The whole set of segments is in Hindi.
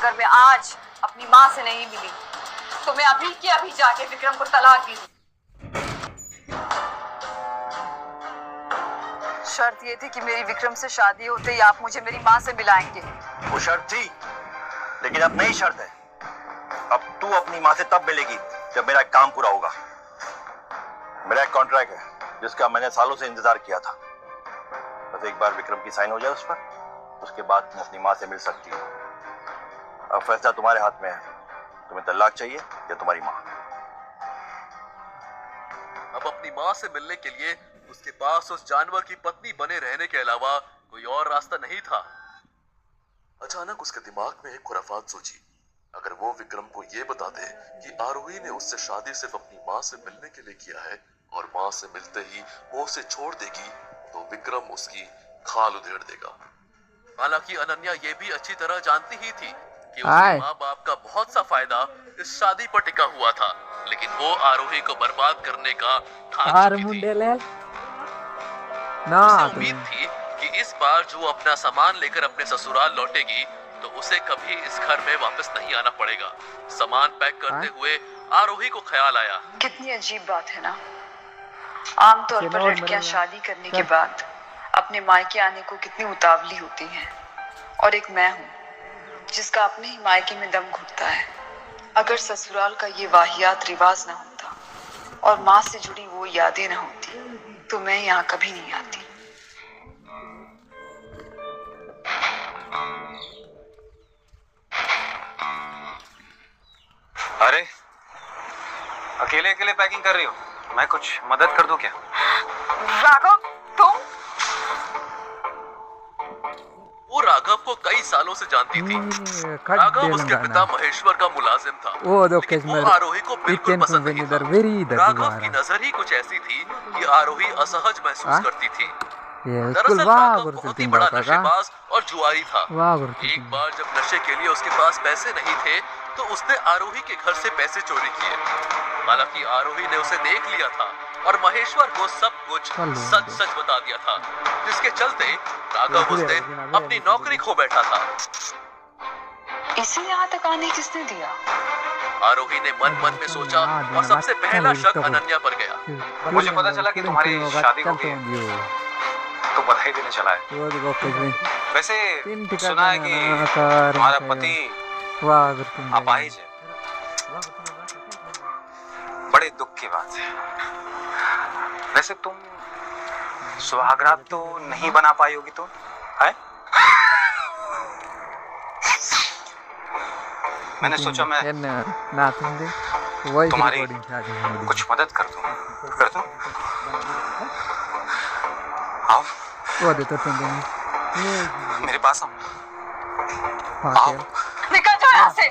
अगर मैं आज अपनी माँ से नहीं मिली तो मैं अभी के अभी जाके विक्रम को तलाक दी। शर्त ये थी कि मेरी विक्रम से शादी होते ही आप मुझे मेरी माँ से मिलाएंगे। वो शर्त थी, लेकिन अब नई शर्त है। अब तू अपनी माँ से तब मिलेगी जब मेरा एक काम पूरा होगा। मेरा एक कॉन्ट्रैक्ट है जिसका मैंने सालों से इंतजार किया था। बस एक बार विक्रम की साइन हो जाए उस पर, उसके बाद तुम अपनी माँ से मिल सकती हो। अब फैसला तुम्हारे हाथ में है, तुम्हें तलाक चाहिए या तुम्हारी माँ। अब अपनी माँ से मिलने के लिए उसके पास उस जानवर की पत्नी बने रहने के अलावा कोई और रास्ता नहीं था। अचानक उसके दिमाग में एक खुराफात सूझी। अगर वो विक्रम को ये बता दे कि आरोही ने उससे शादी सिर्फ अपनी माँ से मिलने के लिए किया है और माँ से मिलते ही वो उसे छोड़ देगी, तो विक्रम उसकी खाल उधेड़ देगा। हालांकि अनन्या ये भी अच्छी तरह जानती ही थी कि उसके माँ बाप का बहुत सा फायदा इस शादी पर टिका हुआ था, लेकिन वो आरोही को बर्बाद करने का ठान चुकी थी। उसे उम्मीद थी कि इस बार जो अपना सामान लेकर अपने ससुराल लौटेगी तो उसे कभी इस घर में वापस नहीं आना पड़ेगा। सामान पैक करते हुए आरोही को ख्याल आया, कितनी अजीब बात है ना। आमतौर पर लड़कियां शादी करने के बाद अपने मायके आने को कितनी उतावली होती हैं, और एक मैं हूँ जिसका अपने ही मायके में दम घुटता है। अगर ससुराल का ये वाहियात रिवाज ना होता और माँ से जुड़ी वो यादें ना होती तो मैं यहाँ कभी नहीं आती। अरे अकेले अकेले पैकिंग कर रही हो, मैं कुछ मदद कर दूं क्या? राघव, तुम? वो राघव को कई सालों से जानती थी। राघव उसके पिता महेश्वर का मुलाजिम था, लेकिन वो आरोही को बिल्कुल पसंद नहीं था। राघव की नजर ही कुछ ऐसी थी कि आरोही असहज महसूस करती थी। दरअसल राघव बहुत ही बड़ा नशेबाज और जुआरी था। एक बार जब नशे के लिए उसके पास पैसे नहीं थे तो उसने आरोही के घर से पैसे चोरी किए। हालांकि आरोही ने उसे देख लिया था और महेश्वर को सब कुछ सच सच बता दिया था, जिसके चलते राघव उस दिन अपनी नौकरी खो बैठा था। इसे यहाँ तक आने किसने दिया? आरोही ने मन मन में सोचा और सबसे पहला शक अनन्या पर गया। मुझे पता चला कि तुम्हारी शादी हो गई है, तो बधाई देने चला है। वैसे सुना है कि तुम्हारा पति अपाहिज है। बड़े दुख की बात है। वैसे तुम सुहागरात तो नहीं बना पाई होगी, तो है? मैंने सोचा मैं तुम्हारी कुछ मदद कर दूं। आओ मेरे पास आओ। निकल जाओ यहाँ से,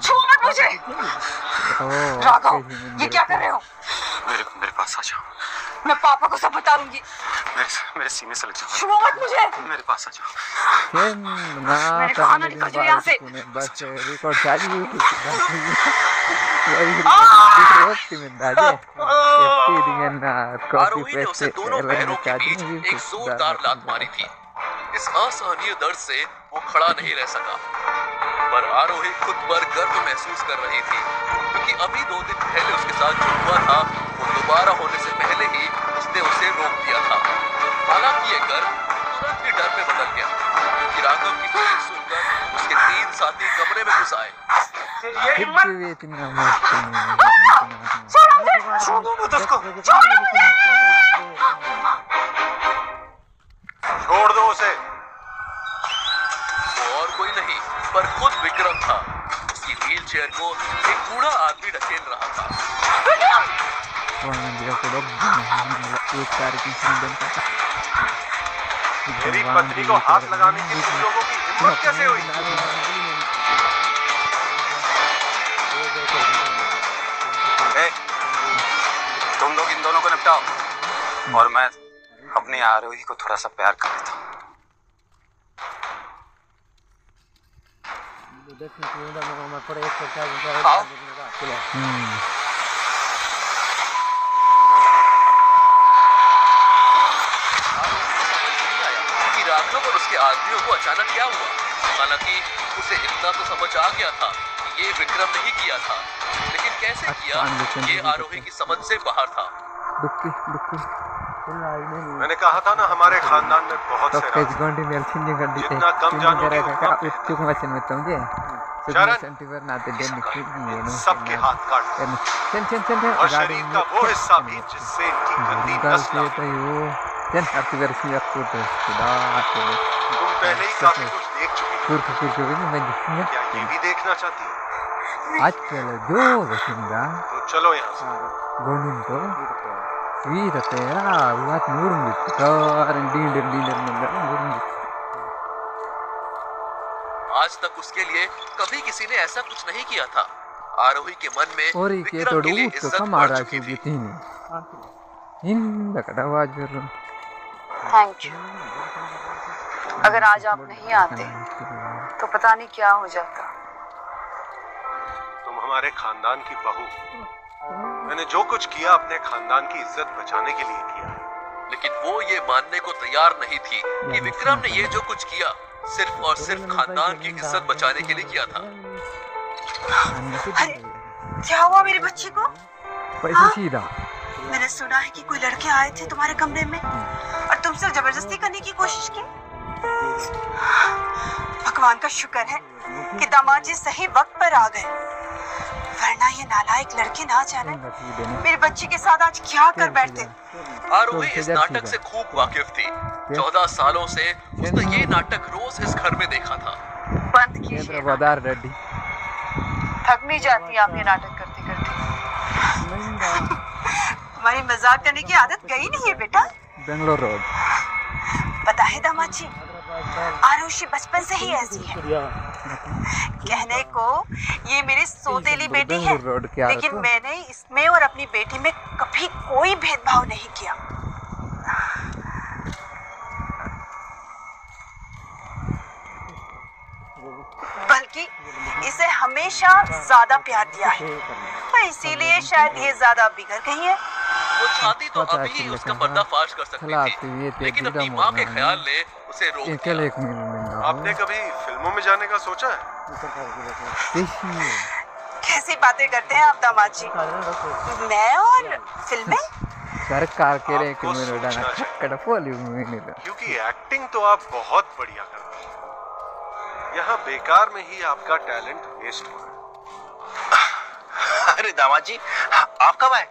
छू मत मुझे। राघव, ये क्या कर रहे हो? मेरे पास आ जाओ। मैं पापा को सब बता दूंगी। मेरे सीने से लग जाओ। छू मत मुझे। मेरे पास आ जाओ। मेरे खाना निकल जाओ यहाँ से। आरोही ने उसे दोनों पैरों के बीच एक जोरदार लात मारी थी। इस असहनीय दर्द से वो खड़ा नहीं रह सका, पर आरोही खुद पर गर्व महसूस कर रही थी, क्योंकि अभी 2 दिन पहले उसके साथ जो हुआ था वो दोबारा होने से पहले ही उसने उसे रोक दिया था। हालांकि ये गर्व तुरंत ही डर में बदल गया, क्योंकि राघव की तस्वीर सुनकर उसके 3 साथी कमरे में घुस आए। छोड़ दो उसे। वो और कोई नहीं पर खुद विक्रम था। उसकी व्हीलचेयर को एक बूढ़ा आदमी ढकेल रहा था। मेरी पत्नी को हाथ लगाने की तुम लोगों की हिम्मत कैसे हुई? तुम लोग इन दोनों को निपटाओ और मैं अपनी आरोही को थोड़ा सा प्यार कर लेता हूँ। राघव और उसके आदमियों को अचानक क्या हुआ? हालांकि उसे इतना तो समझ आ गया था कि ये विक्रम ने ही किया था, लेकिन कैसे किया ये आरोही की समझ से बाहर था। मैंने कहा था ना हमारे खानदान में बहुत से राज हैं। जितना कम जानोगे सबके हाथ काट और शरीर का वो हिस्सा भी जिससे इनकी गंदी नस्ल तुम पहले ही काफी कुछ देख चुकी हो, क्या ये भी देखना चाहती हो? तो चलो यहाँ से। आज तक उसके लिए कभी किसी ने ऐसा कुछ नहीं किया था। आरोही के मन में विक्रम के लिए इज्जत बढ़ चुकी थी। Thank you. अगर आज आप नहीं आते तो पता नहीं क्या हो जाता। तुम हमारे खानदान की बहू, मैंने जो कुछ किया अपने खानदान की इज्जत बचाने के लिए किया, लेकिन वो ये मानने को तैयार नहीं थी कि विक्रम ने ये जो कुछ किया सिर्फ और सिर्फ खानदान की इज्जत बचाने के लिए किया था। अरे क्या हुआ मेरे बच्चे को? मैंने सुना है कि कोई लड़के आए थे तुम्हारे कमरे में और तुमसे जबरदस्ती करने की कोशिश की। भगवान का शुक्र है कि दामाद जी सही वक्त पर आ गए, वरना ये नालायक लड़के ना जाने मेरे बच्चे के साथ आज क्या कर बैठते। आरोही इस नाटक से खूब वाकिफ थी। 14 सालों से उसने ये नाटक रोज इस घर में देखा था। बंद कीजिए, थक नहीं जाती आप ये नाटक करते करते? हमारी मजाक करने की आदत गई नहीं है बेटा। बेंगलोर रोड। पता है दामाद जी, आरुषि बचपन से ही ऐसी है। कहने को ये मेरी सौतेली बेटी है, लेकिन मैंने इसमें और अपनी बेटी में कभी कोई भेदभाव नहीं किया। बल्कि इसे हमेशा ज्यादा प्यार दिया है और इसीलिए शायद ये ज्यादा बिगड़ गई है। वो चाहती तो अभी ही उसका पर्दाफाश कर सकती थी, लेकिन अपनी माँ के ख्याल ने उसे रोक दिया। आपने कभी फिल्मों में जाने का सोचा है? कैसी बातें करते हैं आप दामाद जी? मैं और फिल्में? सरकार के रे आपको सोचना चाहिए, क्योंकि एक्टिंग तो आप बहुत बढ़िया करते हैं। यहाँ बेकार में ही आपका टैलेंट वेस्ट हो रहा है। अरे दामाद जी, आप कब आए?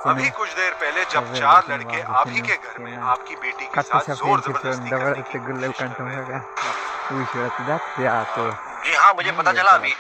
अभी कुछ देर पहले जब 4 लड़के आप ही के घर में आपकी बेटी के साथ जोर जबरदस्ती करने की जी हाँ, मुझे पता चला अभी।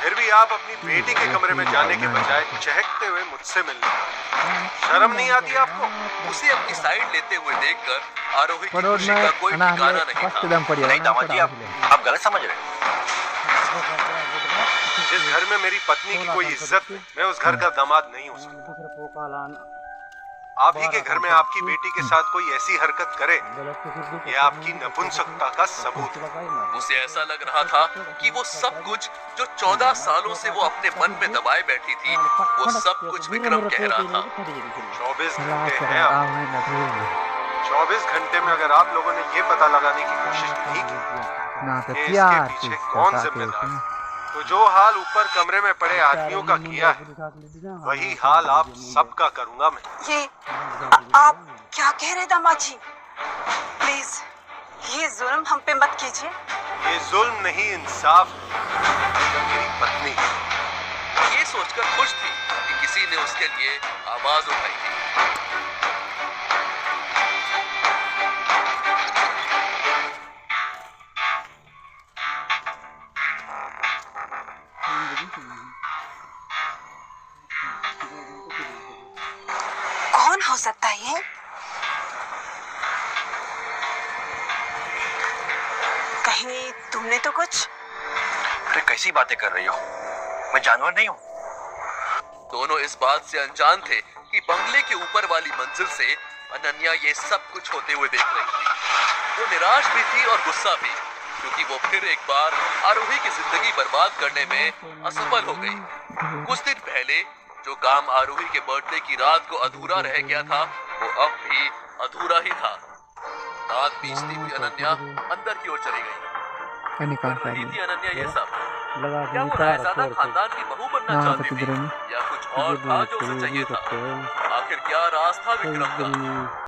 फिर भी आप अपनी बेटी के कमरे में जाने के बजाय चहकते हुए मुझसे मिलने आए। शर्म नहीं आती आपको? उसे अपनी साइड लेते हुए देखकर आरोही की खुशी का कोई ठिकाना नहीं था। नहीं दामाद जी, आप गलत समझ रहे हैं। जिस घर में मेरी पत्नी की कोई इज्जत है, मैं उस घर का दामाद नहीं हो सकता। आप ही के घर में आपकी बेटी के साथ कोई ऐसी हरकत करे, ये आपकी नपुंसकता का सबूत है। उसे ऐसा लग रहा था कि वो सब कुछ जो 14 सालों से वो अपने मन में दबाए बैठी थी, वो सब कुछ विक्रम कह रहा था। 24 घंटे हैं आप। 24 घंटे में अगर आप लोगों ने ये पता लगाने की कोशिश नहीं की कि इसके पीछे कौन जिम्मेदार है, तो जो हाल ऊपर कमरे में पड़े आदमियों का किया है, वही हाल आप सबका करूंगा मैं। ये आप क्या कह रहे दामाद जी? प्लीज ये जुल्म हम पे मत कीजिए। ये जुल्म नहीं, इंसाफ है। मेरी पत्नी ये सोचकर खुश थी कि किसी ने उसके लिए आवाज उठाई थी। कौन हो सकता है ये? कहीं तुमने तो कुछ? अरे कैसी बातें कर रही हो? मैं जानवर नहीं हूँ। दोनों इस बात से अनजान थे कि बंगले के ऊपर वाली मंजिल से अनन्या ये सब कुछ होते हुए देख रही थी। वो निराश भी थी और गुस्सा भी, क्योंकि वो फिर एक बार आरोही की जिंदगी बर्बाद करने में असफल हो गई। कुछ दिन पहले जो काम आरोही के बर्थडे की रात को अधूरा रह गया था, वो अब भी अधूरा ही था। दांत पीसती हुई अनन्या अंदर की ओर चली गई। कर रही थी अनन्या ये सब? क्या वो रायज़ादा खानदान की बहू बनना चाहती थी या कुछ और था जो उसे चाहिए था? आखिर क्या राज था विक्रम का?